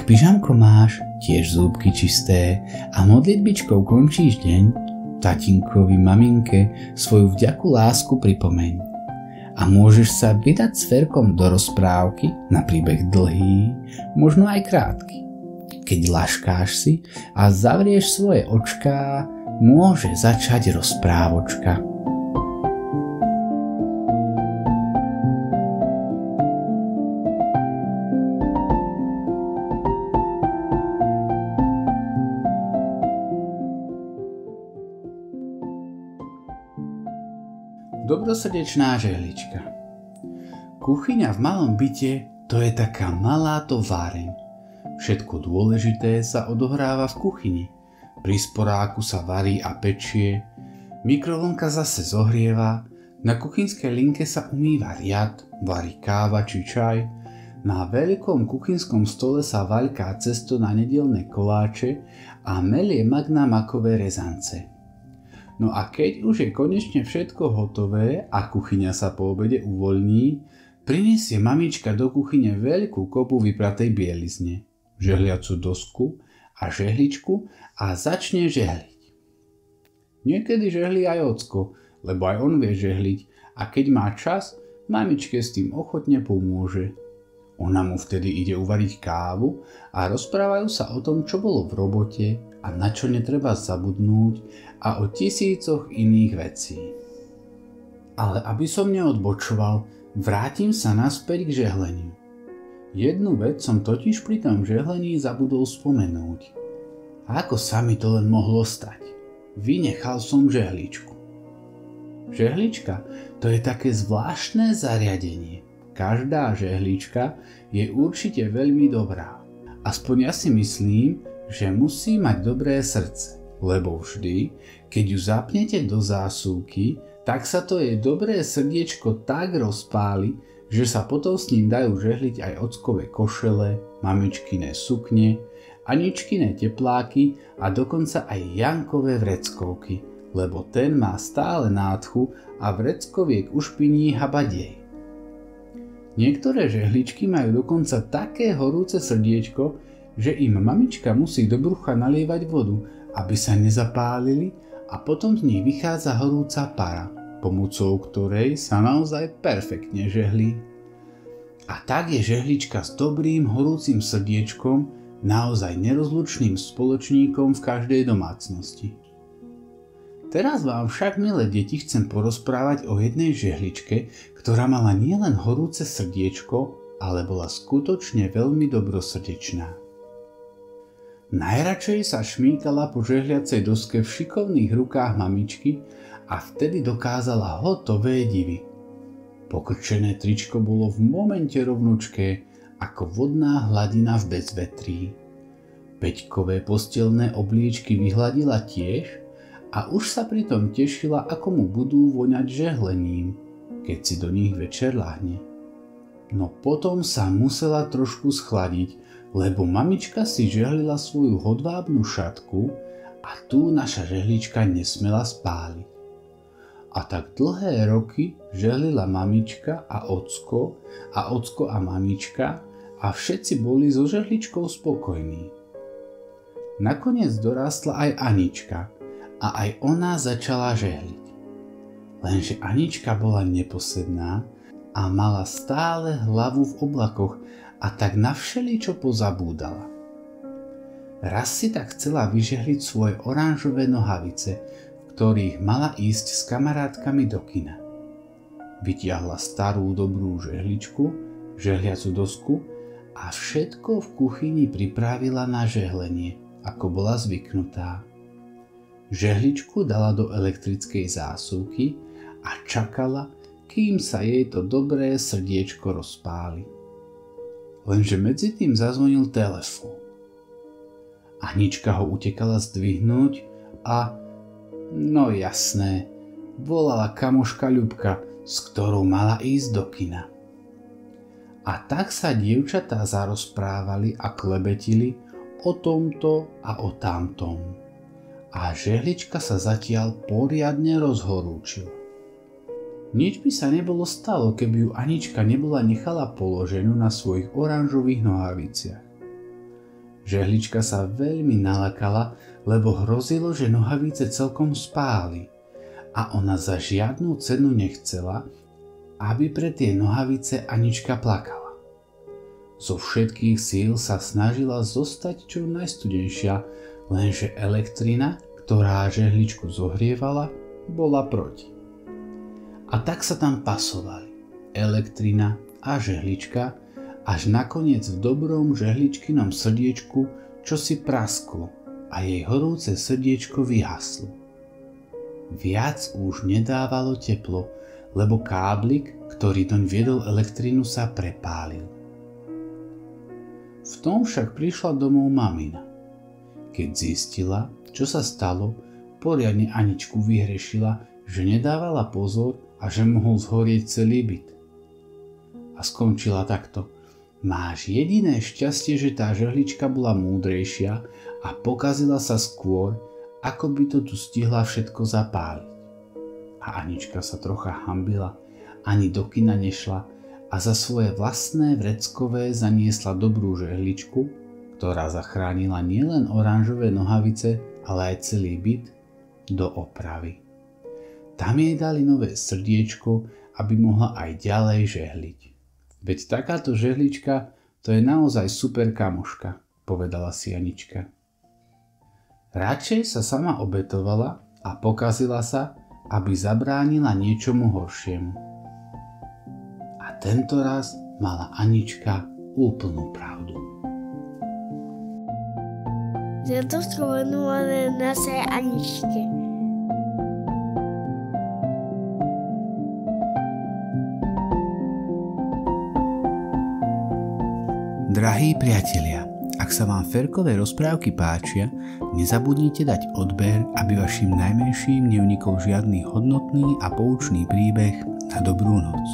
pyžamko máš, tiež zúbky čisté a modlitbičkou končíš deň, tatínkovi, maminke svoju vďaku, lásku pripomeň. A môžeš sa vydať s Ferkom do rozprávky na príbeh dlhý, možno aj krátky. Keď laškáš si a zavrieš svoje očká, môže začať rozprávočka. Dobrosrdečná žehlička. Kuchyňa v malom byte to je taká malá továreň. Všetko dôležité sa odohráva v kuchyni. Pri sporáku sa varí a pečie, mikrovlnka zase zohrieva, na kuchynskej linke sa umýva riad, varí káva či čaj, na veľkom kuchynskom stole sa vaľká cesto na nedeľné koláče a melie mak na makové rezance. No a keď už je konečne všetko hotové a kuchyňa sa po obede uvoľní, prinesie mamička do kuchyne veľkú kopu vypratej bielizne, žehliacu dosku a žehličku a začne žehliť. Niekedy žehlí aj ocko, lebo aj on vie žehliť a keď má čas, mamičke s tým ochotne pomôže. Ona mu vtedy ide uvariť kávu a rozprávajú sa o tom, čo bolo v robote a na čo netreba zabudnúť a o tisícoch iných vecí. Ale aby som neodbočoval, vrátim sa naspäť k žehleniu. Jednu vec som totiž pri tom žehlení zabudol spomenúť. Ako sa mi to len mohlo stať? Vynechal som žehličku. Žehlička to je také zvláštne zariadenie. Každá žehlička je určite veľmi dobrá. Aspoň ja si myslím, že musí mať dobré srdce, lebo vždy, keď ju zapnete do zásuvky, tak sa to jej dobré srdiečko tak rozpáli, že sa potom s ním dajú žehliť aj ockové košele, mamičkine sukne, Aničkine tepláky a dokonca aj Jankové vreckovky, lebo ten má stále nádchu a vreckoviek ušpiní habadej. Niektoré žehličky majú dokonca také horúce srdiečko, že im mamička musí do brucha nalievať vodu, aby sa nezapálili a potom z nich vychádza horúca para, pomocou ktorej sa naozaj perfektne žehlí. A tak je žehlička s dobrým horúcim srdiečkom naozaj nerozlučným spoločníkom v každej domácnosti. Teraz vám však, milé deti, chcem porozprávať o jednej žehličke, ktorá mala nielen horúce srdiečko, ale bola skutočne veľmi dobrosrdečná. Najradšej sa šmýkala po žehliacej doske v šikovných rukách mamičky a vtedy dokázala hotové divy. Pokrčené tričko bolo v momente rovnučké ako vodná hladina v bezvetrí. Peťkové postelné obliečky vyhladila tiež a už sa pritom tešila, ako mu budú voňať žehlením, keď si do nich večer ľahne. No potom sa musela trošku schladiť, lebo mamička si žehlila svoju hodvábnu šatku a tu naša žehlička nesmela spáliť. A tak dlhé roky žehlila mamička a ocko a mamička a všetci boli so žehličkou spokojní. Nakoniec dorástla aj Anička a aj ona začala žehliť. Lenže Anička bola neposedná a mala stále hlavu v oblakoch a tak na všeličo pozabúdala. Raz si tak chcela vyžehliť svoje oranžové nohavice, v ktorých mala ísť s kamarátkami do kina. Vytiahla starú dobrú žehličku, žehliacu dosku a všetko v kuchyni pripravila na žehlenie, ako bola zvyknutá. Žehličku dala do elektrickej zásuvky a čakala, kým sa jej to dobré srdiečko rozpáli. Lenže medzi tým zazvonil telefón. Anička ho utekala zdvihnúť a, no jasné, volala kamoška Ľubka, s ktorou mala ísť do kina. A tak sa dievčatá zarozprávali a klebetili o tomto a o tamtom. A žehlička sa zatiaľ poriadne rozhorúčila. Nič by sa nebolo stalo, keby ju Anička nebola nechala položenú na svojich oranžových nohaviciach. Žehlička sa veľmi nalakala, lebo hrozilo, že nohavice celkom spáli a ona za žiadnu cenu nechcela, aby pre tie nohavice Anička plakala. Zo všetkých síl sa snažila zostať čo najstudenšia, lenže elektrina, ktorá žehličku zohrievala, bola proti. A tak sa tam pasovali elektrina a žehlička, až nakoniec v dobrom žehličkinom srdiečku čosi prasklo a jej horúce srdiečko vyhaslo. Viac už nedávalo teplo, lebo káblik, ktorý doň viedol elektrínu, sa prepálil. V tom však prišla domov mamina. Keď zistila, čo sa stalo, poriadne Aničku vyhrešila, že nedávala pozor a že mohol zhorieť celý byt. A skončila takto. Máš jediné šťastie, že tá žehlička bola múdrejšia a pokazila sa skôr, ako by to tu stihla všetko zapáliť. A Anička sa trocha hanbila, ani do kina nešla a za svoje vlastné vreckové zaniesla dobrú žehličku, ktorá zachránila nielen oranžové nohavice, ale aj celý byt, do opravy. Tam jej dali nové srdiečko, aby mohla aj ďalej žehliť. Veď takáto žehlička, to je naozaj super kamoška, povedala si Anička. Radšej sa sama obetovala a pokazila sa, aby zabránila niečomu horšiemu. A tento raz mala Anička úplnú pravdu. Za to venované našej Aničke. Drahí priatelia, ak sa vám Ferkové rozprávky páčia, nezabudnite dať odber, aby vašim najmenším neunikol žiadny hodnotný a poučný príbeh na dobrú noc.